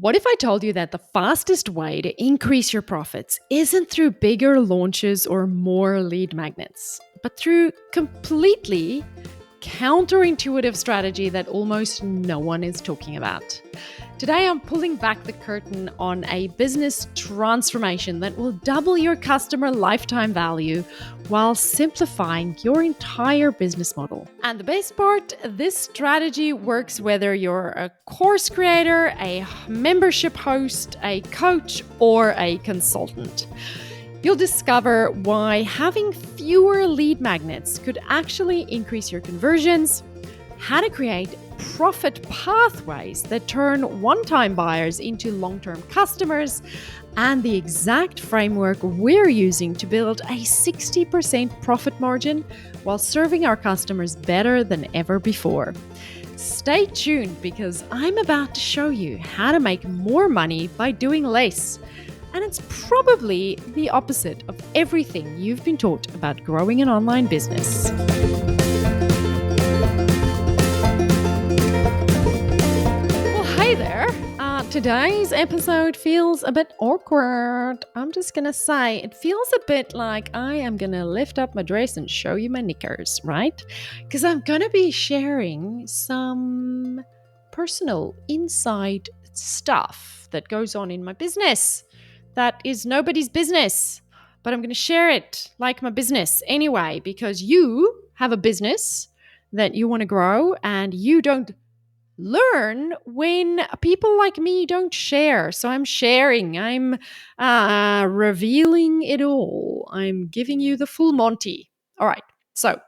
What if I told you that the fastest way to increase your profits isn't through bigger launches or more lead magnets, but through completely counterintuitive strategy that almost no one is talking about? Today, I'm pulling back the curtain on a business transformation that will double your customer lifetime value while simplifying your entire business model. And the best part, this strategy works whether you're a course creator, a membership host, a coach, or a consultant. You'll discover why having fewer lead magnets could actually increase your conversions, how to create profit pathways that turn one-time buyers into long-term customers, and the exact framework we're using to build a 60% profit margin while serving our customers better than ever before. Stay tuned because I'm about to show you how to make more money by doing less. And it's probably the opposite of everything you've been taught about growing an online business. Hey there. Today's episode feels a bit awkward. I'm just going to say it feels a bit like I am going to lift up my dress and show you my knickers, right? Because I'm going to be sharing some personal inside stuff that goes on in my business that is nobody's business. But I'm going to share it like my business anyway, because you have a business that you want to grow and you don't learn when people like me don't share. So I'm sharing. I'm revealing it all. I'm giving you the full Monty. All right. So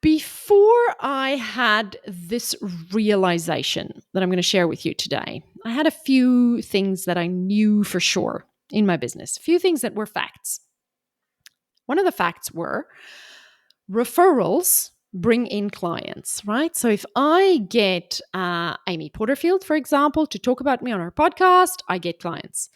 before I had this realization that I'm going to share with you today, I had a few things that I knew for sure in my business, a few things that were facts. One of the facts were referrals bring in clients, right? So if I get Amy Porterfield, for example, to talk about me on her podcast, I get clients.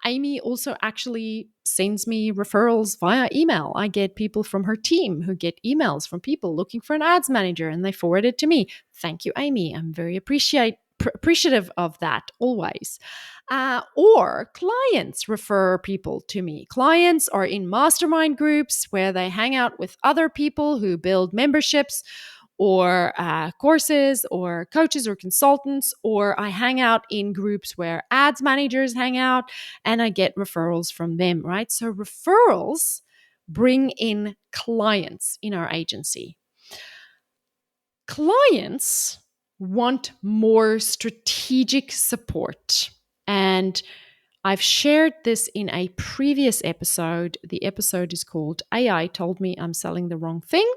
Amy also actually sends me referrals via email. I get people from her team who get emails from people looking for an ads manager and they forward it to me. Thank you, Amy. I'm very appreciative of that always. Or clients refer people to me. Clients are in mastermind groups where they hang out with other people who build memberships or courses or coaches or consultants, or I hang out in groups where ads managers hang out and I get referrals from them, right? So referrals bring in clients in our agency. Clients want more strategic support. And I've shared this in a previous episode. The episode is called AI Told Me I'm Selling the Wrong Thing.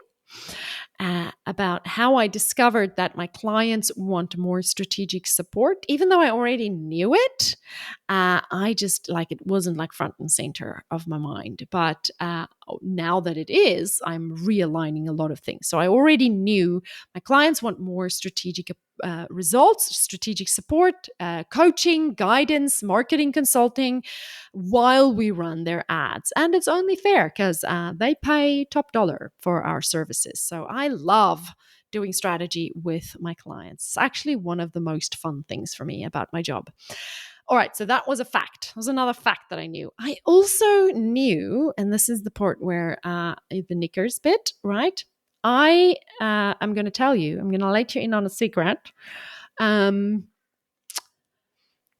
About how I discovered that my clients want more strategic support, even though I already knew it. I just it wasn't front and center of my mind. But now that it is, I'm realigning a lot of things. So I already knew my clients want more strategic results, strategic support, coaching, guidance, marketing consulting while we run their ads. And it's only fair because they pay top dollar for our services. So I love doing strategy with my clients. It's actually one of the most fun things for me about my job. All right, so that was a fact. That was another fact that I knew. I also knew, and this is the part where the knickers bit, right? I'm going to tell you, I'm going to let you in on a secret. When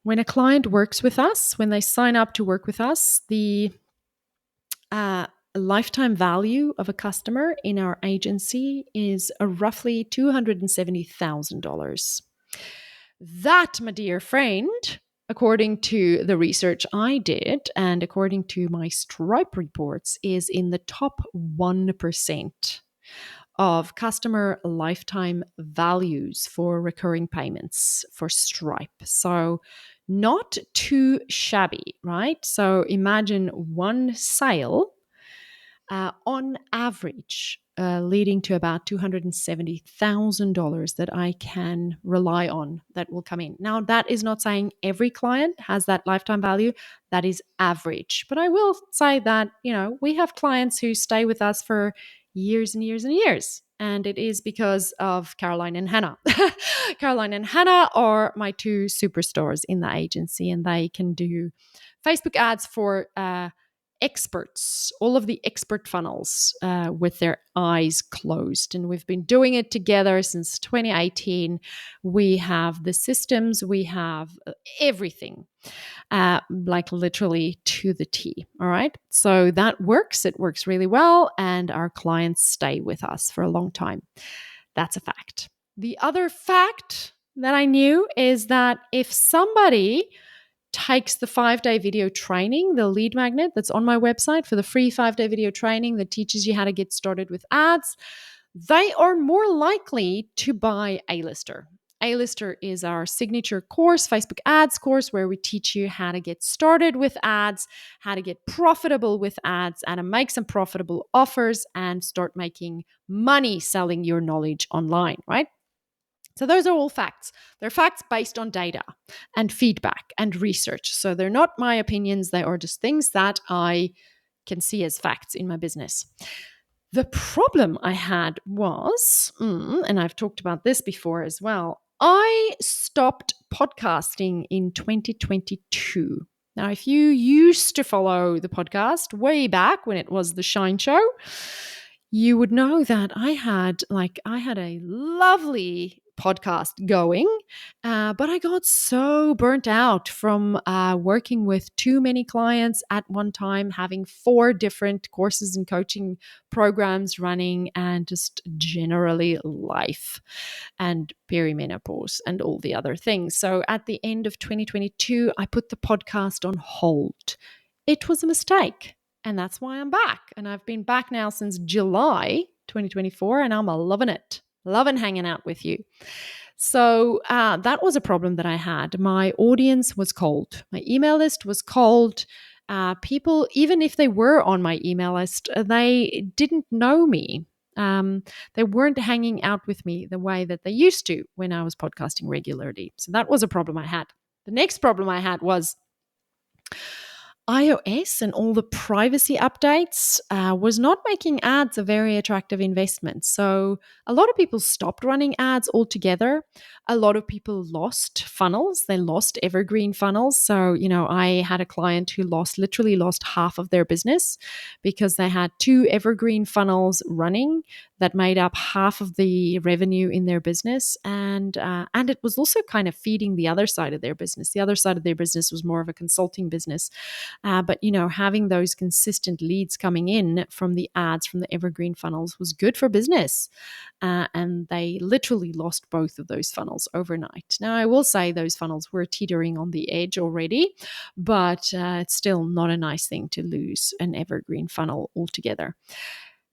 a client works with us, when they sign up to work with us, the lifetime value of a customer in our agency is roughly $270,000. That, my dear friend, according to the research I did and according to my Stripe reports, is in the top 1% of customer lifetime values for recurring payments for Stripe. So not too shabby, right? So imagine one sale on average leading to about $270,000 that I can rely on that will come in. Now, that is not saying every client has that lifetime value. That is average. But I will say that, we have clients who stay with us for years and years and years. And it is because of Caroline and Hannah. Caroline and Hannah are my two superstars in the agency, and they can do Facebook ads for experts, all of the expert funnels with their eyes closed. And we've been doing it together since 2018. We have the systems, we have everything, like literally to the T. All right. So that works. It works really well. And our clients stay with us for a long time. That's a fact. The other fact that I knew is that if somebody takes the 5-day video training, the lead magnet that's on my website for the free 5-day video training that teaches you how to get started with ads, they are more likely to buy A-Lister. A-Lister is our signature course, Facebook ads course, where we teach you how to get started with ads, how to get profitable with ads, how to make some profitable offers and start making money selling your knowledge online, right? So those are all facts. They're facts based on data and feedback and research. So they're not my opinions. They are just things that I can see as facts in my business. The problem I had was, and I've talked about this before as well, I stopped podcasting in 2022. Now, if you used to follow the podcast way back when it was the Shine Show, you would know that I had a lovely podcast going, but I got so burnt out from working with too many clients at one time, having 4 different courses and coaching programs running, and just generally life and perimenopause and all the other things. So at the end of 2022, I put the podcast on hold. It was a mistake. And that's why I'm back. And I've been back now since July 2024, and I'm loving it. Loving hanging out with you. So that was a problem that I had. My audience was cold. My email list was cold. People, even if they were on my email list, they didn't know me. They weren't hanging out with me the way that they used to when I was podcasting regularly. So that was a problem I had. The next problem I had was iOS and all the privacy updates was not making ads a very attractive investment. So a lot of people stopped running ads altogether. A lot of people lost funnels. They lost evergreen funnels. So, I had a client who literally lost half of their business because they had 2 evergreen funnels running that made up half of the revenue in their business. And it was also kind of feeding the other side of their business. The other side of their business was more of a consulting business. But having those consistent leads coming in from the ads, from the evergreen funnels was good for business. And they literally lost both of those funnels overnight. Now, I will say those funnels were teetering on the edge already, but it's still not a nice thing to lose an evergreen funnel altogether.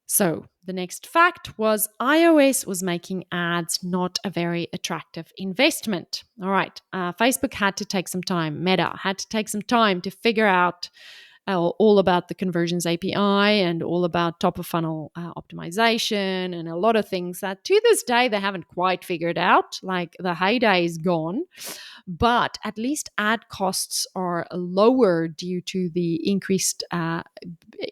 So the next fact was iOS was making ads not a very attractive investment. All right, Facebook had to take some time. Meta had to take some time to figure out all about the conversions API and all about top of funnel optimization and a lot of things that to this day they haven't quite figured out. Like the heyday is gone, but at least ad costs are lower due to the increased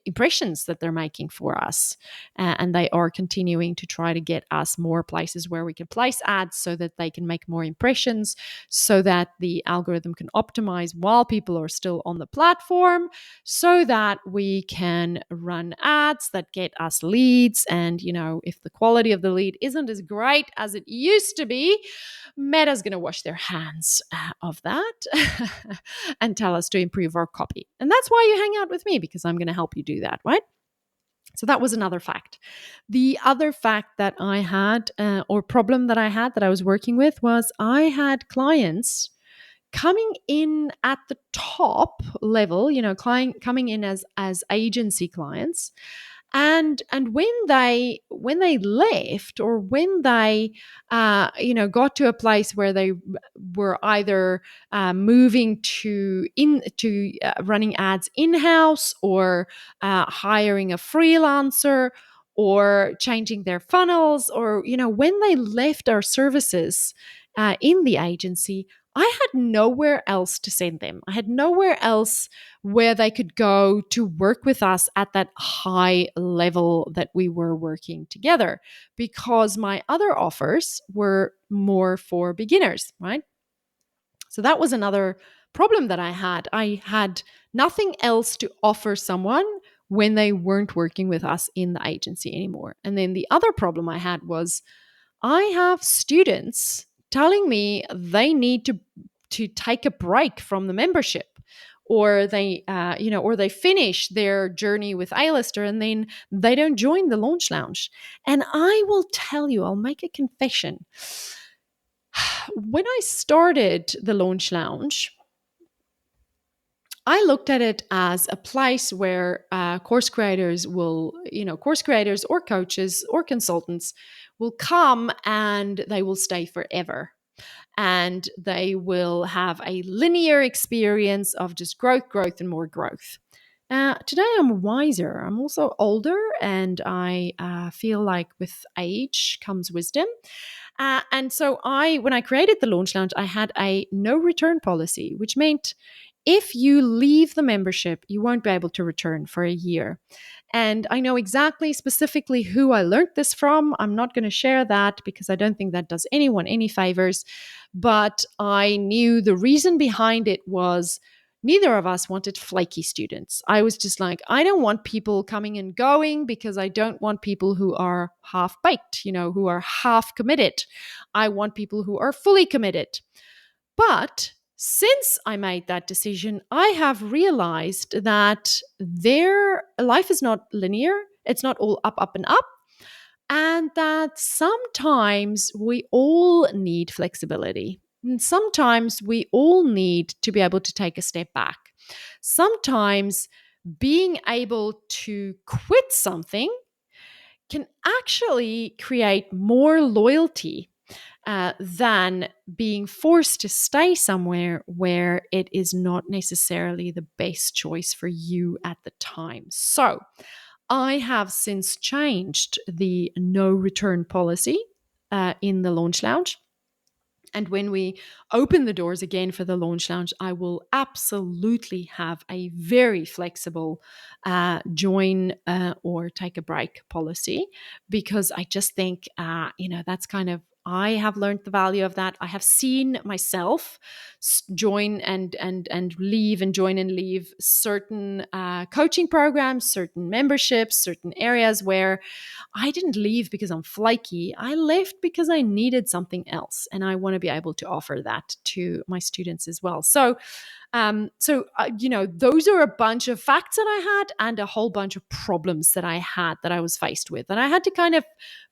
impressions that they're making for us. And they are continuing to try to get us more places where we can place ads so that they can make more impressions, so that the algorithm can optimize while people are still on the platform, so that we can run ads that get us leads. And, if the quality of the lead isn't as great as it used to be, Meta's going to wash their hands of that and tell us to improve our copy. And that's why you hang out with me, because I'm going to help you do that, right? So that was another fact. The other fact that I had, or problem that I had that I was working with, was I had clients coming in at the top level, coming in as agency clients. And when they left, or when they got to a place where they were either moving to running ads in-house, or hiring a freelancer, or changing their funnels, or when they left our services in the agency, I had nowhere else to send them. I had nowhere else where they could go to work with us at that high level that we were working together, because my other offers were more for beginners, right? So that was another problem that I had. I had nothing else to offer someone when they weren't working with us in the agency anymore. And then the other problem I had was I have students telling me they need to take a break from the membership, or they finish their journey with A-lister and then they don't join the launch lounge. And I will tell you, I'll make a confession. When I started the launch lounge, I looked at it as a place where course creators course creators or coaches or consultants will come and they will stay forever. And they will have a linear experience of just growth, growth, and more growth. Today, I'm wiser. I'm also older, and I feel like with age comes wisdom. And so when I created the Launch Lounge, I had a no return policy, which meant if you leave the membership, you won't be able to return for a year. And I know exactly, specifically who I learned this from. I'm not going to share that because I don't think that does anyone any favors. But I knew the reason behind it was neither of us wanted flaky students. I was just like, I don't want people coming and going because I don't want people who are half baked, who are half committed. I want people who are fully committed. But since I made that decision, I have realized that their life is not linear. It's not all up, up, and up. And that sometimes we all need flexibility. And sometimes we all need to be able to take a step back. Sometimes being able to quit something can actually create more loyalty than being forced to stay somewhere where it is not necessarily the best choice for you at the time. So, I have since changed the no return policy in the Launch Lounge. And when we open the doors again for the Launch Lounge, I will absolutely have a very flexible join or take a break policy, because I just think, that's kind of, I have learned the value of that. I have seen myself join and leave and join and leave certain coaching programs, certain memberships, certain areas where I didn't leave because I'm flaky. I left because I needed something else, and I want to be able to offer that to my students as well. So, those are a bunch of facts that I had and a whole bunch of problems that I had that I was faced with, and I had to kind of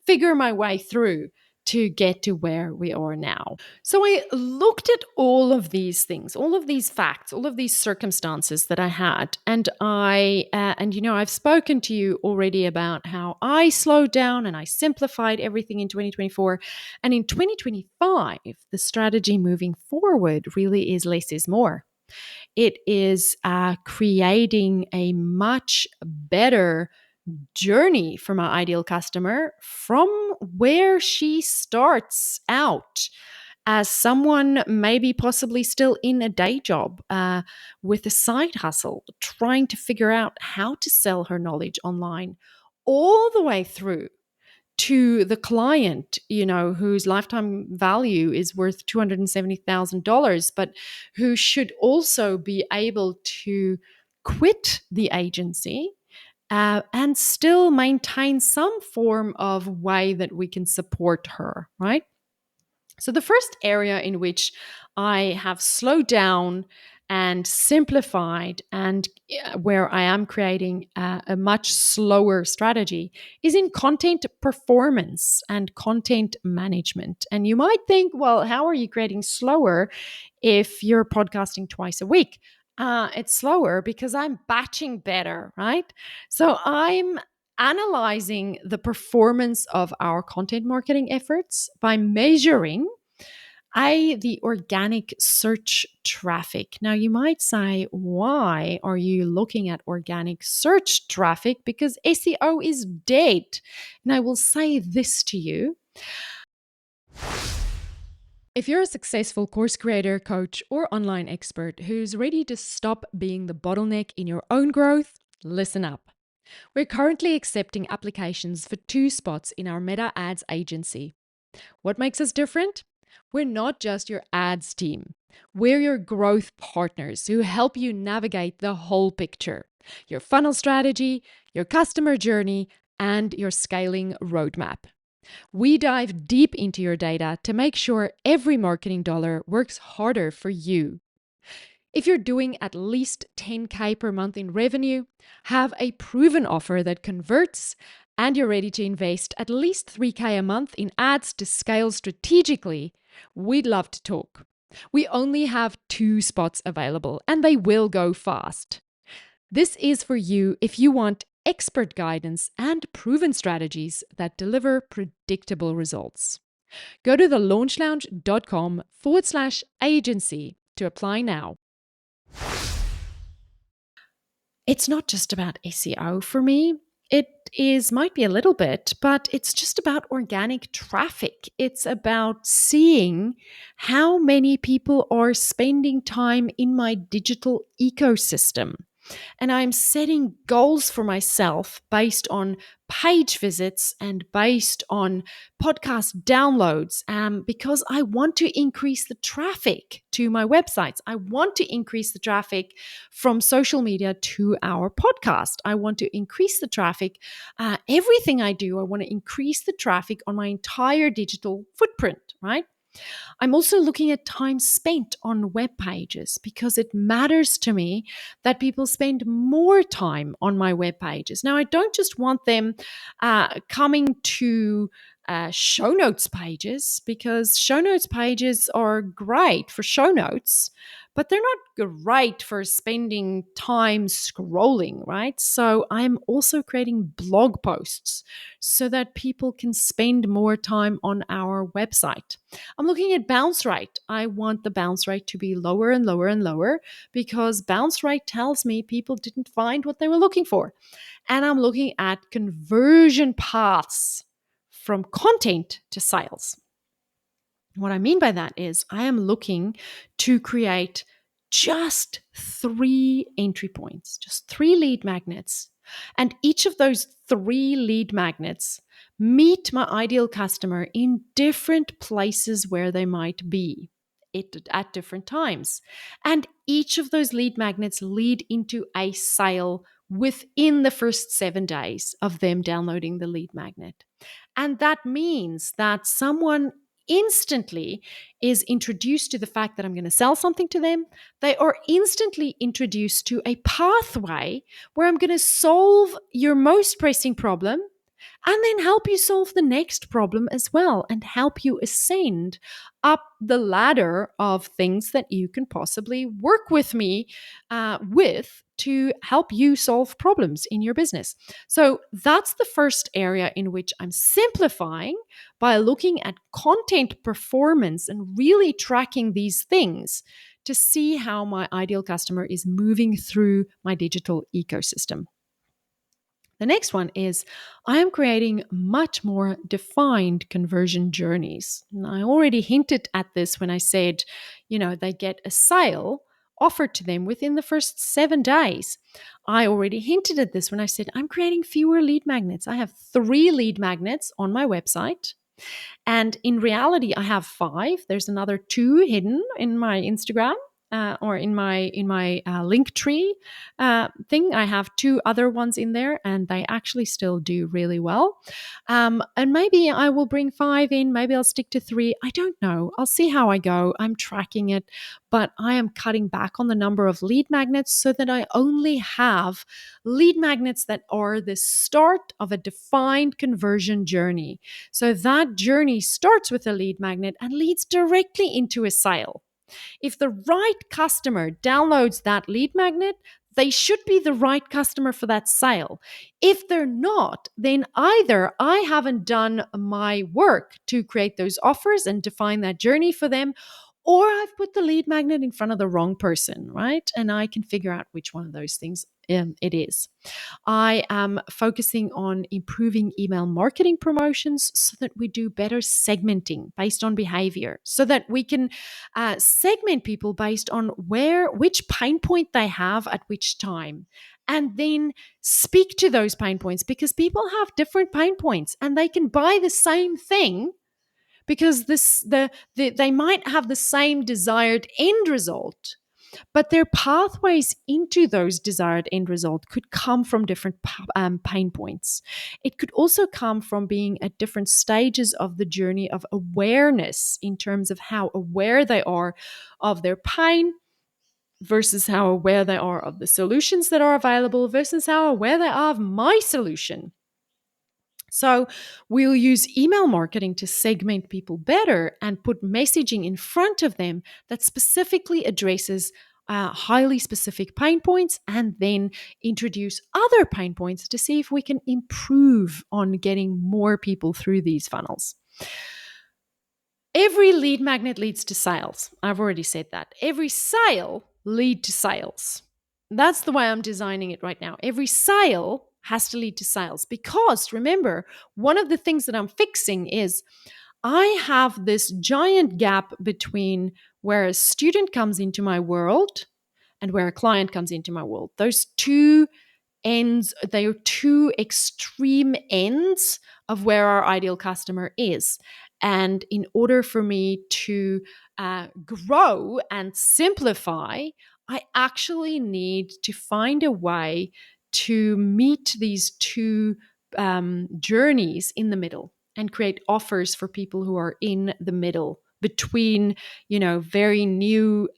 figure my way through to get to where we are now. So I looked at all of these things, all of these facts, all of these circumstances that I had, and I've spoken to you already about how I slowed down and I simplified everything in 2024, and in 2025, the strategy moving forward really is less is more. It is creating a much better journey for my ideal customer from where she starts out as someone maybe possibly still in a day job with a side hustle, trying to figure out how to sell her knowledge online, all the way through to the client, whose lifetime value is worth $270,000, but who should also be able to quit the agency and still maintain some form of way that we can support her, right? So, the first area in which I have slowed down and simplified, and where I am creating a much slower strategy, is in content performance and content management. And you might think, well, how are you creating slower if you're podcasting twice a week? It's slower because I'm batching better, right? So I'm analyzing the performance of our content marketing efforts by measuring the organic search traffic. Now, you might say, why are you looking at organic search traffic? Because SEO is dead. And I will say this to you. If you're a successful course creator, coach, or online expert who's ready to stop being the bottleneck in your own growth, listen up. We're currently accepting applications for 2 spots in our Meta Ads agency. What makes us different? We're not just your ads team. We're your growth partners who help you navigate the whole picture: your funnel strategy, your customer journey, and your scaling roadmap. We dive deep into your data to make sure every marketing dollar works harder for you. If you're doing at least 10K per month in revenue, have a proven offer that converts, and you're ready to invest at least 3K a month in ads to scale strategically, we'd love to talk. We only have 2 spots available, and they will go fast. This is for you if you want expert guidance and proven strategies that deliver predictable results. Go to thelaunchlounge.com/agency to apply now. It's not just about SEO for me. It might be a little bit, but it's just about organic traffic. It's about seeing how many people are spending time in my digital ecosystem. And I'm setting goals for myself based on page visits and based on podcast downloads, because I want to increase the traffic to my websites. I want to increase the traffic from social media to our podcast. I want to increase the traffic. Everything I do, I want to increase the traffic on my entire digital footprint, right? I'm also looking at time spent on web pages because it matters to me that people spend more time on my web pages. Now, I don't just want them coming to show notes pages, because show notes pages are great for show notes, but they're not great for spending time scrolling, right? So I'm also creating blog posts so that people can spend more time on our website. I'm looking at bounce rate. I want the bounce rate to be lower and lower and lower, because bounce rate tells me people didn't find what they were looking for. And I'm looking at conversion paths from content to sales. What I mean by that is I am looking to create just 3 entry points, just 3 lead magnets. And each of those 3 lead magnets meet my ideal customer in different places where they might be at different times. And each of those lead magnets lead into a sale within the first 7 days of them downloading the lead magnet. And that means that someone instantly is introduced to the fact that I'm going to sell something to them. They are instantly introduced to a pathway where I'm going to solve your most pressing problem and then help you solve the next problem as well, and help you ascend up the ladder of things that you can possibly work with me with to help you solve problems in your business. So that's the first area in which I'm simplifying by looking at content performance and really tracking these things to see how my ideal customer is moving through my digital ecosystem. The next one is I am creating much more defined conversion journeys. And I already hinted at this when I said, they get a sale offered to them within the first 7 days. I already hinted at this when I said I'm creating fewer lead magnets. I have 3 lead magnets on my website. And in reality, I have 5. There's another 2 hidden in my Instagram. Or in my link tree thing, I have 2 other ones in there, and they actually still do really well. And maybe I will bring 5 in. Maybe I'll stick to 3. I don't know. I'll see how I go. I'm tracking it, but I am cutting back on the number of lead magnets so that I only have lead magnets that are the start of a defined conversion journey. So that journey starts with a lead magnet and leads directly into a sale. If the right customer downloads that lead magnet, they should be the right customer for that sale. If they're not, then either I haven't done my work to create those offers and define that journey for them, or I've put the lead magnet in front of the wrong person, right? And I can figure out which one of those things it is. I am focusing on improving email marketing promotions so that we do better segmenting based on behavior, so that we can segment people based on which pain point they have at which time. And then speak to those pain points, because people have different pain points and they can buy the same thing, because they might have the same desired end result, but their pathways into those desired end result could come from different pain points. It could also come from being at different stages of the journey of awareness, in terms of how aware they are of their pain versus how aware they are of the solutions that are available versus how aware they are of my solution. So we'll use email marketing to segment people better and put messaging in front of them that specifically addresses highly specific pain points, and then introduce other pain points to see if we can improve on getting more people through these funnels. Every lead magnet leads to sales. I've already said that. Every sale lead to sales. That's the way I'm designing it right now. Every sale has to lead to sales, because remember, one of the things that I'm fixing is I have this giant gap between where a student comes into my world and where a client comes into my world. Those two ends, they are two extreme ends of where our ideal customer is. And in order for me to grow and simplify, I actually need to find a way to meet these two journeys in the middle, and create offers for people who are in the middle between, very new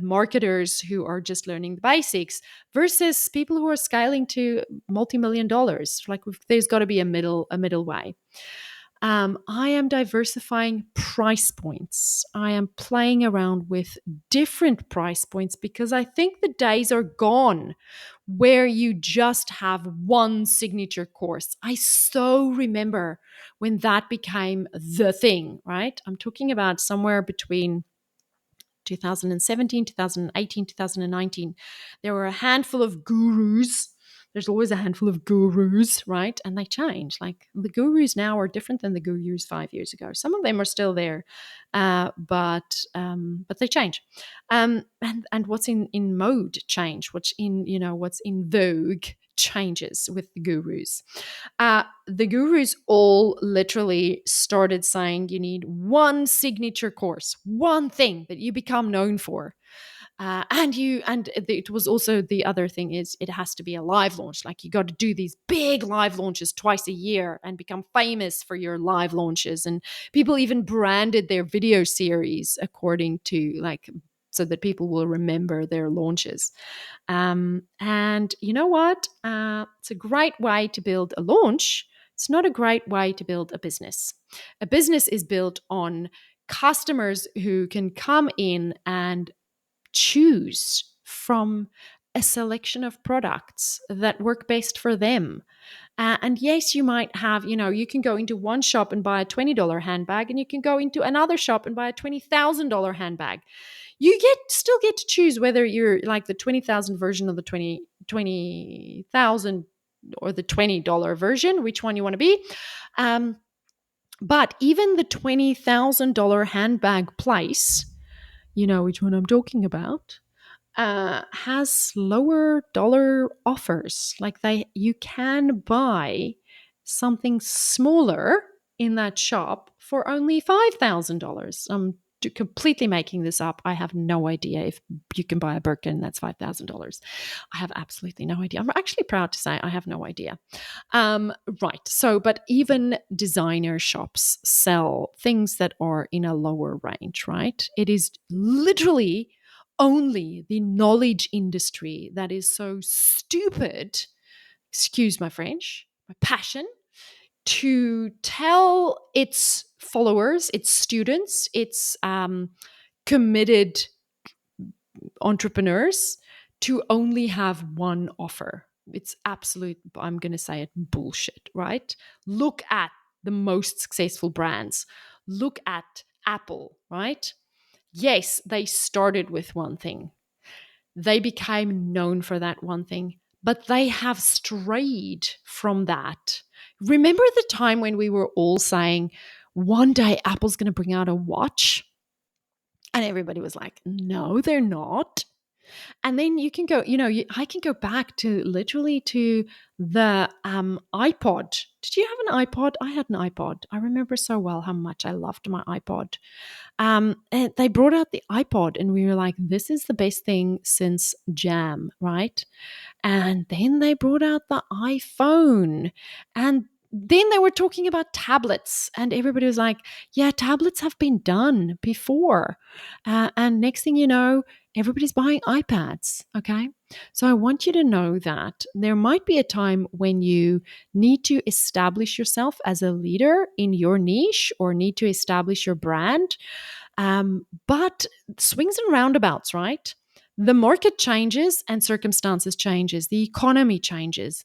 marketers who are just learning the basics versus people who are scaling to multi-million dollars. Like, there's got to be a middle way. I am diversifying price points. I am playing around with different price points, because I think the days are gone where you just have one signature course. I so remember when that became the thing, right? I'm talking about somewhere between 2017, 2018, 2019. There were a handful of gurus. There's always a handful of gurus, right? And they change. Like, the gurus now are different than the gurus 5 years ago. Some of them are still there, but they change. And what's in mode change. What's in vogue changes with the gurus. The gurus all literally started saying you need one signature course, one thing that you become known for. And it was also, the other thing is, it has to be a live launch. Like, you got to do these big live launches twice a year and become famous for your live launches. And people even branded their video series according to, like, so that people will remember their launches. And you know what? It's a great way to build a launch. It's not a great way to build a business. A business is built on customers who can come in and choose from a selection of products that work best for them. And yes, you might have, you can go into one shop and buy a $20 handbag, and you can go into another shop and buy a $20,000 handbag. You still get to choose whether you're like the 20,000 version or the 20,000 or the $20 version, which one you want to be. But even the $20,000 handbag place, you know which one I'm talking about, has lower dollar offers. Like, you can buy something smaller in that shop for only $5,000. I'm completely making this up. I have no idea if you can buy a Birkin that's $5,000. I have absolutely no idea. I'm actually proud to say I have no idea. Right. So, but even designer shops sell things that are in a lower range, right? It is literally only the knowledge industry that is so stupid, excuse my French, my passion, to tell its followers, its students, its committed entrepreneurs to only have one offer. It's absolute, I'm going to say it, bullshit, right? Look at the most successful brands. Look at Apple, right? Yes, they started with one thing. They became known for that one thing, but they have strayed from that. Remember the time when we were all saying, one day Apple's going to bring out a watch? And everybody was like, no, they're not. And then you can go, I can go back to literally to the iPod. Did you have an iPod? I had an iPod. I remember so well how much I loved my iPod. And they brought out the iPod, and we were like, this is the best thing since Jam, right? And then they brought out the iPhone. And then they were talking about tablets. And everybody was like, yeah, tablets have been done before. And next thing you know, everybody's buying iPads. Okay. So I want you to know that there might be a time when you need to establish yourself as a leader in your niche or need to establish your brand. But swings and roundabouts, right? The market changes and circumstances changes. The economy changes.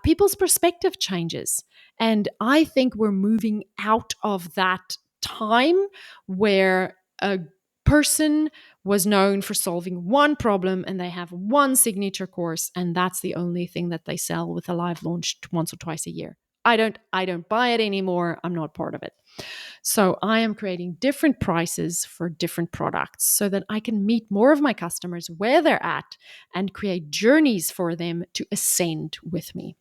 People's perspective changes. And I think we're moving out of that time where a person was known for solving one problem and they have one signature course and that's the only thing that they sell with a live launch once or twice a year. I don't buy it anymore. I'm not part of it. So I am creating different prices for different products so that I can meet more of my customers where they're at and create journeys for them to ascend with me.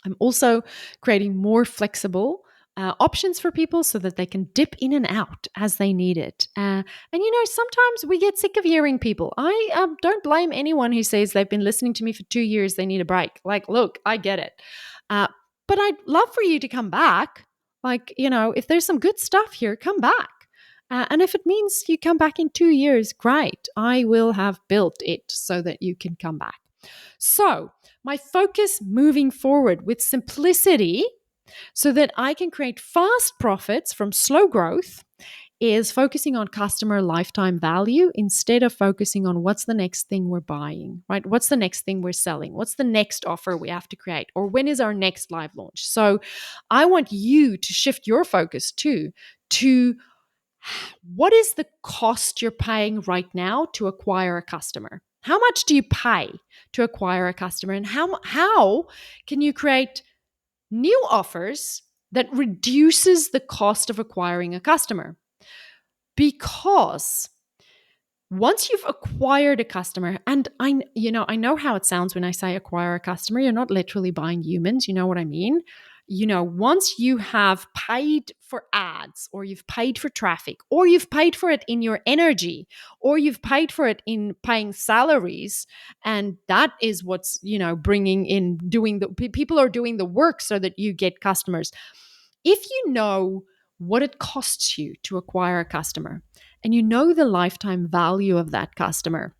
I'm also creating more flexible options for people so that they can dip in and out as they need it. Sometimes we get sick of hearing people. I don't blame anyone who says they've been listening to me for 2 years, they need a break. Like, look, I get it. But I'd love for you to come back. Like, if there's some good stuff here, come back. And if it means you come back in 2 years, great. I will have built it so that you can come back. So, my focus moving forward with simplicity so that I can create fast profits from slow growth is focusing on customer lifetime value instead of focusing on what's the next thing we're buying, right? What's the next thing we're selling? What's the next offer we have to create? Or when is our next live launch? So I want you to shift your focus to what is the cost you're paying right now to acquire a customer? How much do you pay to acquire a customer? And how can you create new offers that reduces the cost of acquiring a customer? Because once you've acquired a customer, and I know how it sounds when I say acquire a customer, you're not literally buying humans, you know what I mean? Once you have paid for ads or you've paid for traffic or you've paid for it in your energy or you've paid for it in paying salaries, and that is what's, bringing in, people are doing the work so that you get customers. If you know what it costs you to acquire a customer and you know the lifetime value of that customer,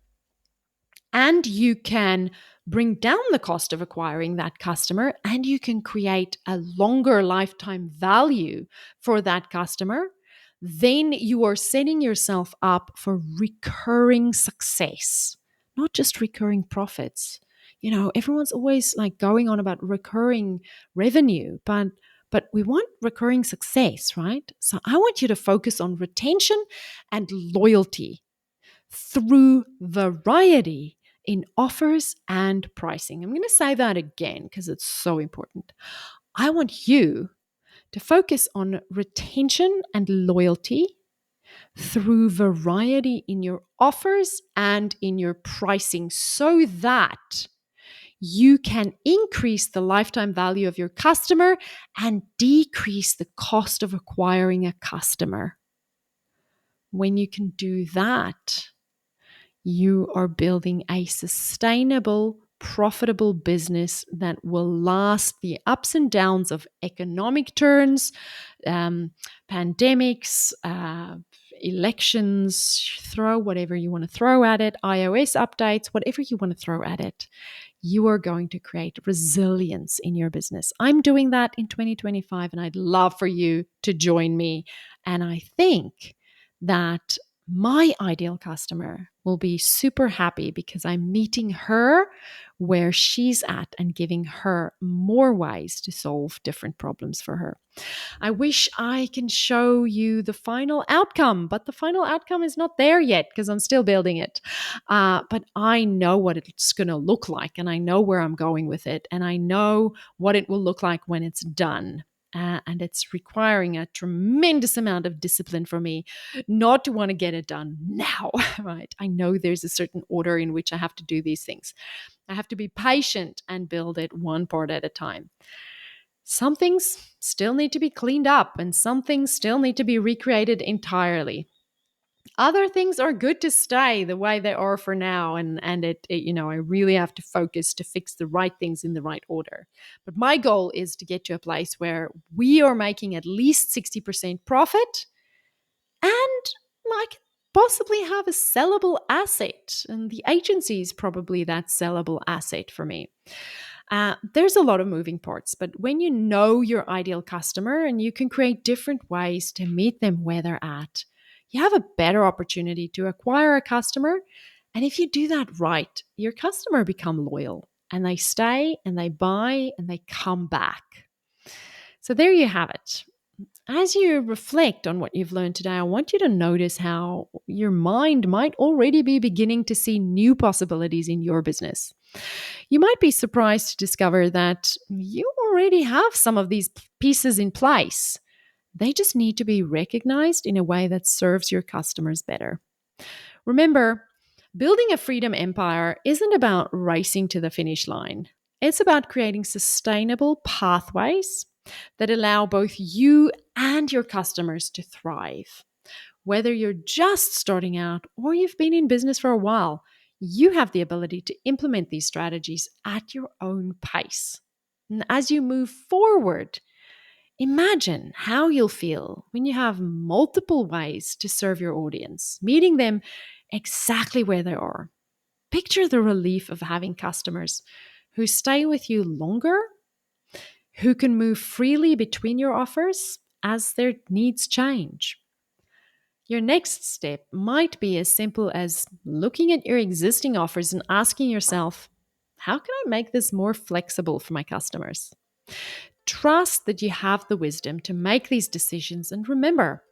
and you can bring down the cost of acquiring that customer and you can create a longer lifetime value for that customer, then you are setting yourself up for recurring success, not just recurring profits. Everyone's always like going on about recurring revenue, but we want recurring success, right? So I want you to focus on retention and loyalty through variety in offers and pricing. I'm going to say that again because it's so important. I want you to focus on retention and loyalty through variety in your offers and in your pricing so that you can increase the lifetime value of your customer and decrease the cost of acquiring a customer. When you can do that, you are building a sustainable, profitable business that will last the ups and downs of economic turns, pandemics, elections, throw whatever you want to throw at it, iOS updates, whatever you want to throw at it. You are going to create resilience in your business. I'm doing that in 2025, and I'd love for you to join me. And I think that My ideal customer will be super happy because I'm meeting her where she's at and giving her more ways to solve different problems for her. I wish I can show you the final outcome, but the final outcome is not there yet because I'm still building it. But I know what it's going to look like, and I know where I'm going with it, and I know what it will look like when it's done. And it's requiring a tremendous amount of discipline for me not to want to get it done now, right? I know there's a certain order in which I have to do these things. I have to be patient and build it one part at a time. Some things still need to be cleaned up and some things still need to be recreated entirely. Other things are good to stay the way they are for now, and I really have to focus to fix the right things in the right order. But my goal is to get to a place where we are making at least 60% profit, and I can possibly have a sellable asset, and the agency is probably that sellable asset for me. There's a lot of moving parts, but when you know your ideal customer and you can create different ways to meet them where they're at, you have a better opportunity to acquire a customer. And if you do that right, your customer become loyal and they stay and they buy and they come back. So there you have it. As you reflect on what you've learned today, I want you to notice how your mind might already be beginning to see new possibilities in your business. You might be surprised to discover that you already have some of these pieces in place. They just need to be recognized in a way that serves your customers better. Remember, building a freedom empire isn't about racing to the finish line. It's about creating sustainable pathways that allow both you and your customers to thrive. Whether you're just starting out or you've been in business for a while, you have the ability to implement these strategies at your own pace. And as you move forward, imagine how you'll feel when you have multiple ways to serve your audience, meeting them exactly where they are. Picture the relief of having customers who stay with you longer, who can move freely between your offers as their needs change. Your next step might be as simple as looking at your existing offers and asking yourself, how can I make this more flexible for my customers? Trust that you have the wisdom to make these decisions, and remember,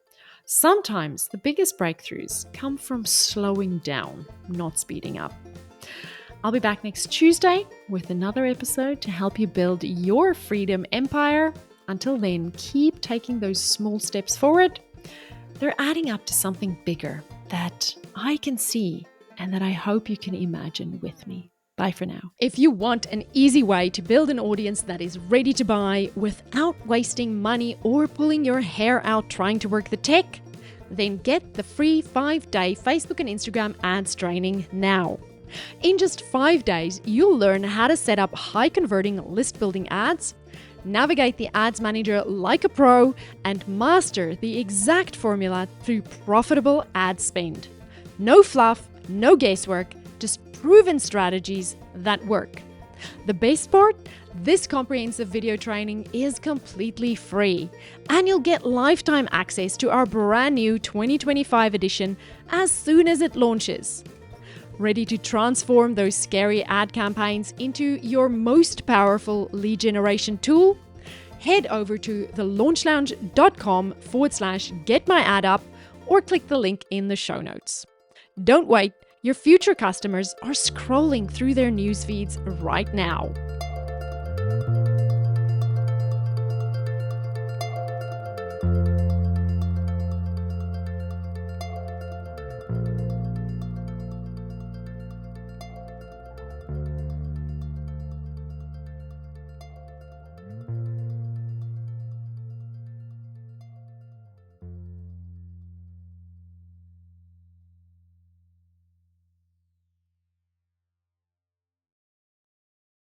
sometimes the biggest breakthroughs come from slowing down, not speeding up. I'll be back next Tuesday with another episode to help you build your freedom empire. Until then, keep taking those small steps forward. They're adding up to something bigger that I can see and that I hope you can imagine with me. Bye for now. If you want an easy way to build an audience that is ready to buy without wasting money or pulling your hair out trying to work the tech, then get the free 5-day Facebook and Instagram ads training now. In just 5 days, you'll learn how to set up high-converting list-building ads, navigate the ads manager like a pro, and master the exact formula through profitable ad spend. No fluff, no guesswork, just proven strategies that work. The best part? This comprehensive video training is completely free, and you'll get lifetime access to our brand new 2025 edition as soon as it launches. Ready to transform those scary ad campaigns into your most powerful lead generation tool? Head over to thelaunchlounge.com/getmyAdUp or click the link in the show notes. Don't wait, your future customers are scrolling through their news feeds right now.